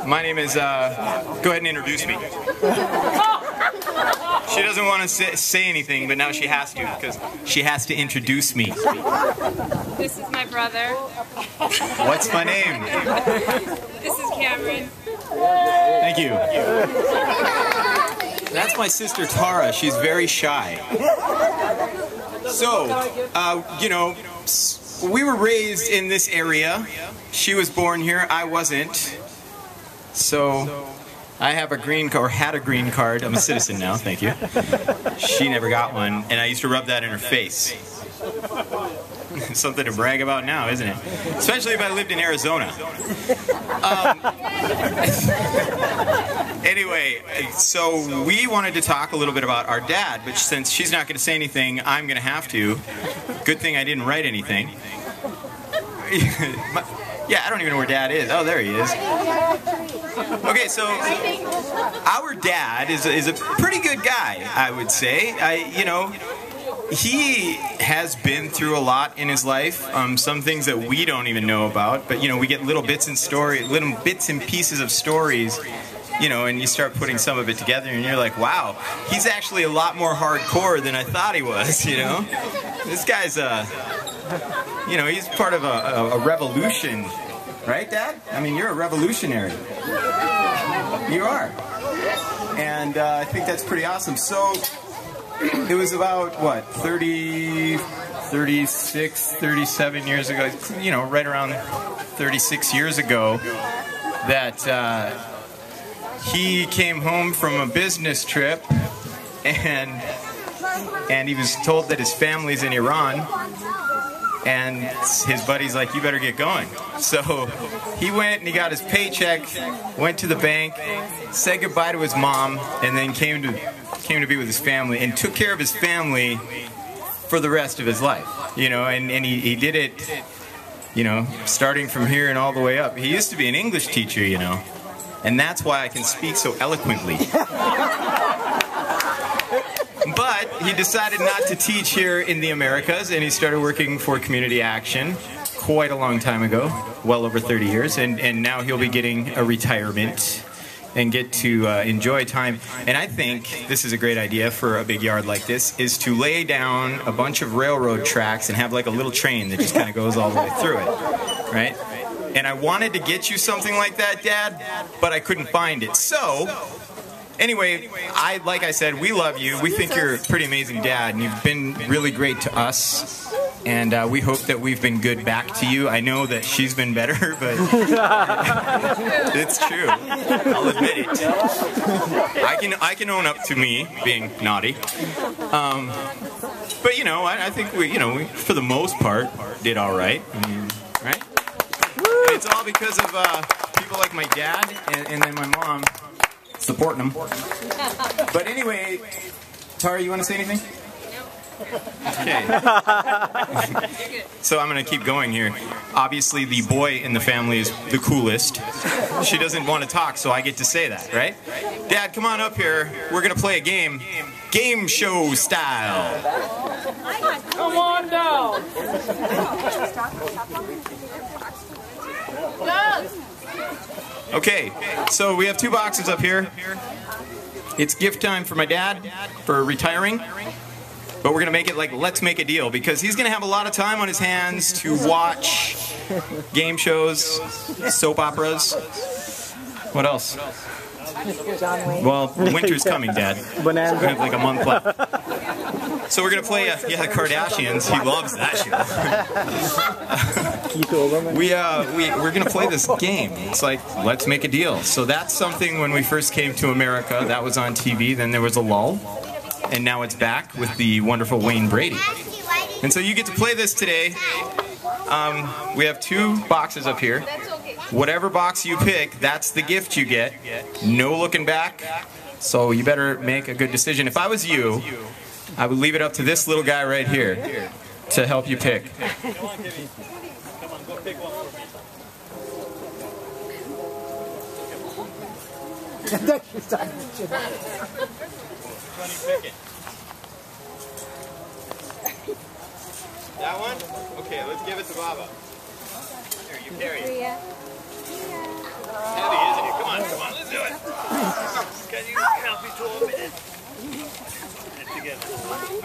My name is, go ahead and introduce me. She doesn't want to say anything, but now she has to, because she has to introduce me. This is my brother. What's my name? This is Cameron. Thank you. That's my sister Tara. She's very shy. So, you know, we were raised in this area. She was born here. I wasn't. So I have a green card, or had a green card. I'm a citizen now, thank you. She never got one, and I used to rub that in her face. Something to brag about now, isn't it? Especially if I lived in Arizona. Anyway, so we wanted to talk a little bit about our dad, but since she's not going to say anything, I'm going to have to. Good thing I didn't write anything. Yeah, I don't even know where Dad is. Oh, there he is. Okay, so our dad is a pretty good guy, I would say. You know, he has been through a lot in his life. Some things that we don't even know about, but you know, we get little bits and pieces of stories. You know, and you start putting some of it together, and you're like, wow, he's actually a lot more hardcore than I thought he was. You know, this guy's you know, he's part of a revolution, right, Dad? I mean, you're a revolutionary. You are. And I think that's pretty awesome. So, it was about, what, 36, 37 years ago, you know, right around 36 years ago, that he came home from a business trip, and he was told that his family's in Iran. And his buddy's like, you better get going. So he went and he got his paycheck, went to the bank, said goodbye to his mom, and then came to be with his family and took care of his family for the rest of his life. You know, and he did it, you know, starting from here and all the way up. He used to be an English teacher, you know, and that's why I can speak so eloquently. But he decided not to teach here in the Americas, and he started working for Community Action quite a long time ago, well over 30 years, and now he'll be getting a retirement and get to enjoy time. And I think this is a great idea for a big yard like this, is to lay down a bunch of railroad tracks and have like a little train that just kind of goes all the way through it, right? And I wanted to get you something like that, Dad, but I couldn't find it. So anyway, like I said, we love you. We think you're a pretty amazing dad, and you've been really great to us. And we hope that we've been good back to you. I know that she's been better, but it's true. I'll admit it. I can own up to me being naughty. But you know, I think we, for the most part, did all right. I mean, right? And it's all because of people like my dad and then my mom. Supporting them. But anyway, Tara, you want to say anything? Okay. So I'm going to keep going here. Obviously, the boy in the family is the coolest. She doesn't want to talk, so I get to say that, right? Dad, come on up here. We're going to play a game. Game show style. Come on down. Okay, so we have two boxes up here. It's gift time for my dad for retiring, but we're going to make it like let's make a deal, because he's going to have a lot of time on his hands to watch game shows, soap operas. What else? Well, winter's coming, Dad. We have like a month left. So we're going to play, Kardashians. He loves that show. We're going to play this game. It's like, let's make a deal. So that's something when we first came to America, that was on TV. Then there was a lull. And now it's back with the wonderful Wayne Brady. And so you get to play this today. We have two boxes up here. Whatever box you pick, that's the gift you get. No looking back. So you better make a good decision. If I was you, I would leave it up to this little guy right here to help you pick. Come on, go pick one. That one? Okay, let's give it to Baba. Here, you carry it.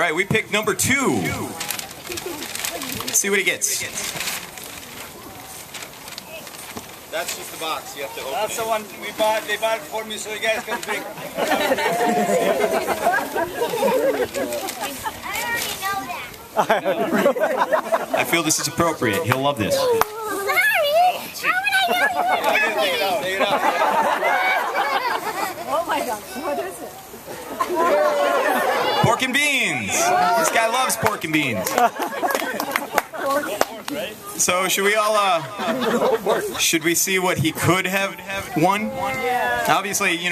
right, we picked number 2. Let's see what he gets. That's just the box. You have to open That's the one we bought. They bought it for me so you guys can drink. I already know that. I feel this is appropriate. He'll love this. Sorry. How would I know? Take it out. Take it out. Oh my God, what is it? Pork and beans. This guy loves pork and beans. So should we all, should we see what he could have won? Obviously, you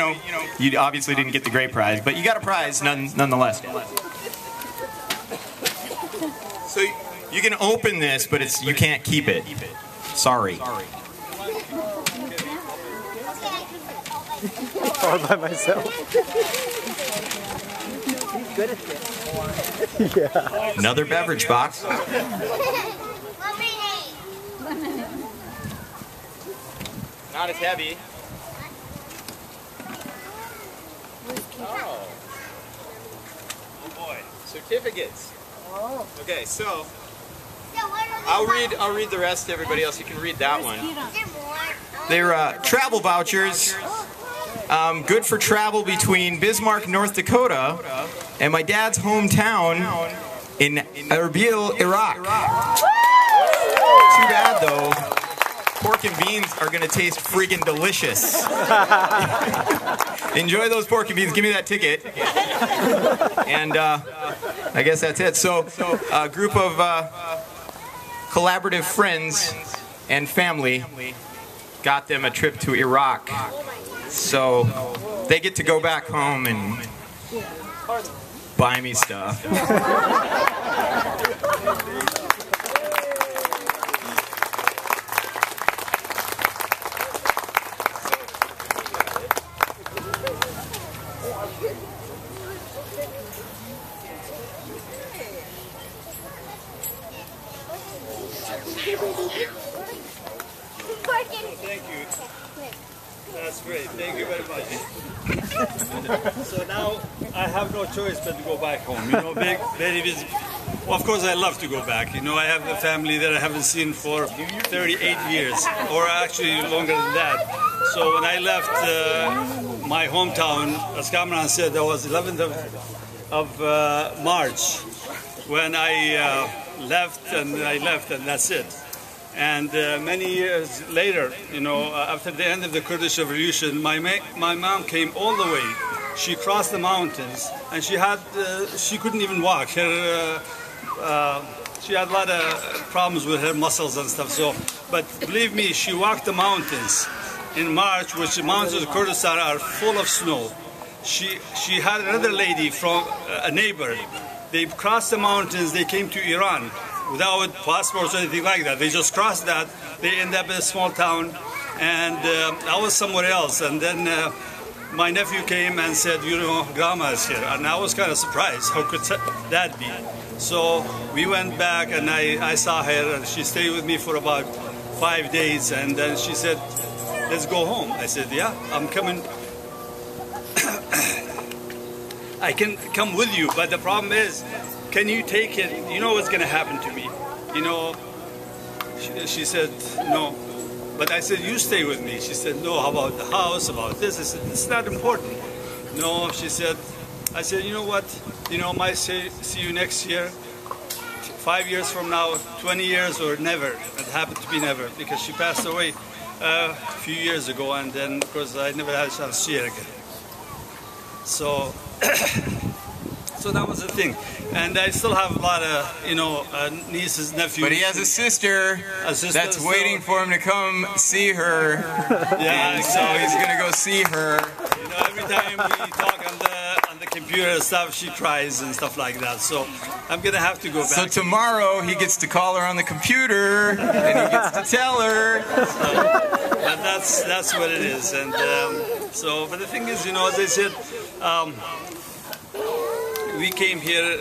obviously didn't get the great prize, but you got a prize nonetheless. So you can open this, but you can't keep it. Sorry. All by myself. Good at this. Yeah. Another beverage box. Not as heavy. Oh. Oh boy. Certificates. Oh. Okay, so I'll read the rest to everybody else. You can read that one. They're travel vouchers. Good for travel between Bismarck, North Dakota, and my dad's hometown in Erbil, Iraq. Too bad though. Pork and beans are gonna taste friggin' delicious. Enjoy those pork and beans. Give me that ticket. And I guess that's it. So a group of collaborative friends and family got them a trip to Iraq. So they get to go back home and buy me stuff. Thank you. That's great. Thank you very much. So now I have no choice but to go back home. Very busy. Well, of course I love to go back. I have a family that I haven't seen for 38 years, or actually longer than that. So when I left my hometown, as Kamran said, that was 11th of March when I left, and that's it. And many years later, after the end of the Kurdish Revolution, my mom came all the way. She crossed the mountains, and she couldn't even walk. She had a lot of problems with her muscles and stuff. But believe me, she walked the mountains in March, which the mountains of Kurdistan are full of snow. She had another lady from a neighbor. They crossed the mountains. They came to Iran without passports or anything like that. They just crossed that. They end up in a small town, and I was somewhere else. And then my nephew came and said, Grandma is here. And I was kind of surprised. How could that be? So we went back, and I saw her, and she stayed with me for about 5 days. And then she said, let's go home. I said, yeah, I'm coming. I can come with you, but the problem is, can you take it? You know what's going to happen to me. She said, no. But I said, you stay with me. She said, no, how about the house, about this? I said, it's not important. No, she said, I said, you know what? I might see you next year, 5 years from now, 20 years, or never. It happened to be never, because she passed away a few years ago, and then, of course, I never had a chance to see her again. So, so that was the thing. And I still have a lot of, nieces, nephews. But he has a sister that's waiting for him to come see her. Yeah, and so he's going to go see her. Every time we talk on the computer and stuff, she cries and stuff like that. So I'm going to have to go back. So tomorrow he gets to call her on the computer and he gets to tell her. But that's what it is. And but the thing is, as I said, we came here,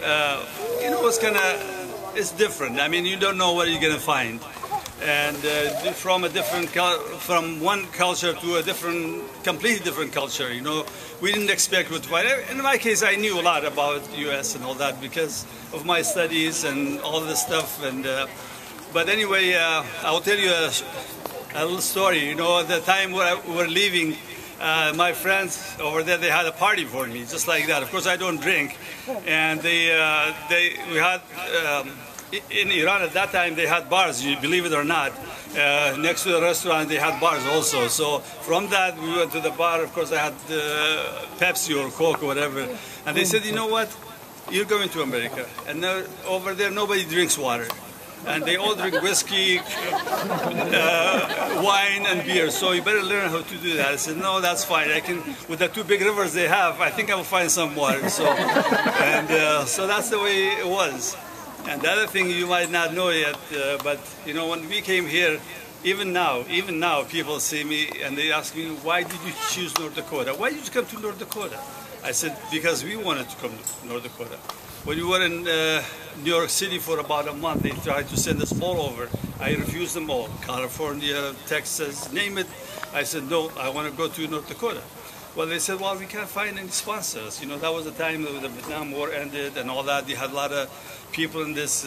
it's different. I mean, you don't know what you're going to find. and from one culture to a completely different culture. You know, we didn't expect what. In my case, I knew a lot about U.S. and all that because of my studies and all this stuff. And but anyway, I'll tell you a little story. You know, at the time when we were leaving, my friends over there, they had a party for me, just like that. Of course, I don't drink, and we had. In Iran at that time, they had bars, you believe it or not. Next to the restaurant, they had bars also. So from that, we went to the bar. Of course, I had Pepsi or Coke or whatever. And they said, you know what? You're going to America. And over there, nobody drinks water. And they all drink whiskey, wine, and beer. So you better learn how to do that. I said, no, that's fine. I can, with the two big rivers they have, I think I will find some water. So, so that's the way it was. And the other thing you might not know yet, but you know, when we came here, even now, people see me and they ask me, why did you choose North Dakota? Why did you come to North Dakota? I said, because we wanted to come to North Dakota. When we were in New York City for about a month, they tried to send us all over. I refused them all. California, Texas, name it. I said, no, I want to go to North Dakota. Well, they said, well, we can't find any sponsors. You know, that was the time that the Vietnam War ended and all that. They had a lot of people in this,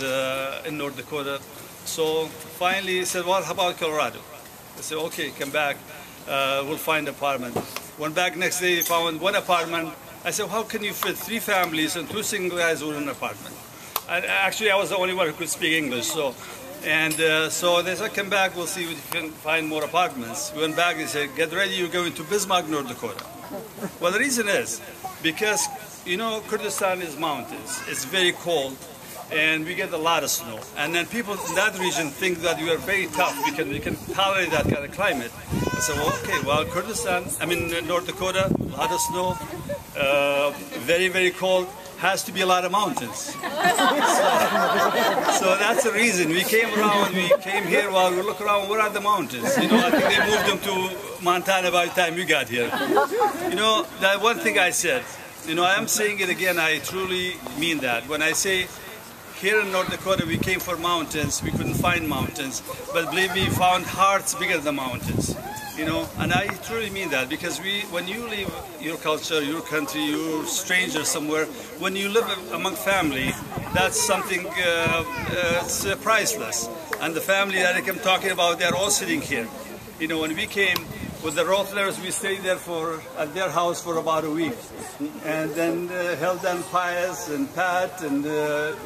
in North Dakota. So finally, he said, well, how about Colorado? I said, okay, come back. We'll find an apartment. Went back next day, found one apartment. I said, how can you fit 3 families and 2 single guys in an apartment? And actually, I was the only one who could speak English. So they said, come back, we'll see if we can find more apartments. We went back and said, get ready, you're going to Bismarck, North Dakota. Well, the reason is because, you know, Kurdistan is mountains. It's very cold, and we get a lot of snow. And then people in that region think that we are very tough because we can tolerate that kind of climate. I said, well, okay, well, North Dakota, a lot of snow, very, very cold. Has to be a lot of mountains. So that's the reason. We came here while we look around, where are the mountains? You know, I think they moved them to Montana by the time we got here. You know, that one thing I said, you know, I am saying it again, I truly mean that. When I say here in North Dakota, we came for mountains, we couldn't find mountains, but believe me, we found hearts bigger than mountains. You know, and I truly mean that because when you leave your culture, your country, you're a stranger somewhere, when you live among family, that's something it's priceless. And the family that I'm talking about, they're all sitting here. You know, when we came with the Rothlers, we stayed there at their house for about a week. And then held down Pius and Pat and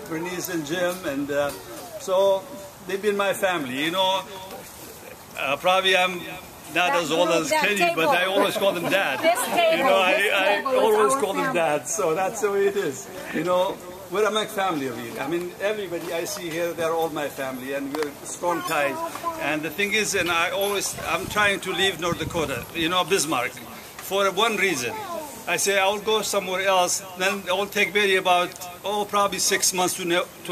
Bernice and Jim. And so they've been my family. You know, probably I'm not as old as Kenny, but I always call them Dad. You know, I always call them Dad, so that's the way it is. You know, we're a big family, really. I mean, everybody I see here, they're all my family, and we're strong ties. And the thing is, and I'm trying to leave North Dakota, you know, Bismarck, for one reason. I say I'll go somewhere else, then it will take maybe about, probably 6 months to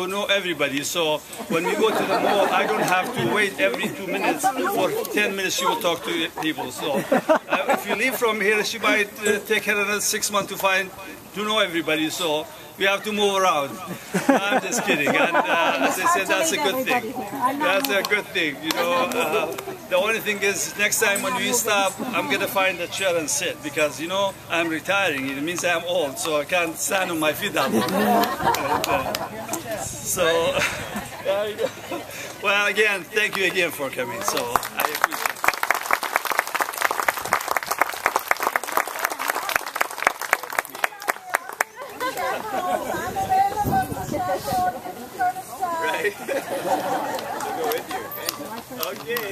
know everybody. So when we go to the mall, I don't have to wait every 2 minutes. For 10 minutes she will talk to people. So if you leave from here, she might take her another 6 months to know everybody. So we have to move around. I'm just kidding. And as I said, that's a good thing. That's a good thing. You know, the only thing is, next time when we stop, I'm going to find a chair and sit because, you know, I'm retiring. It means I'm old, so I can't stand on my feet that long. Well, again, thank you again for coming. So I appreciate it. Right? I'll go with you. Okay.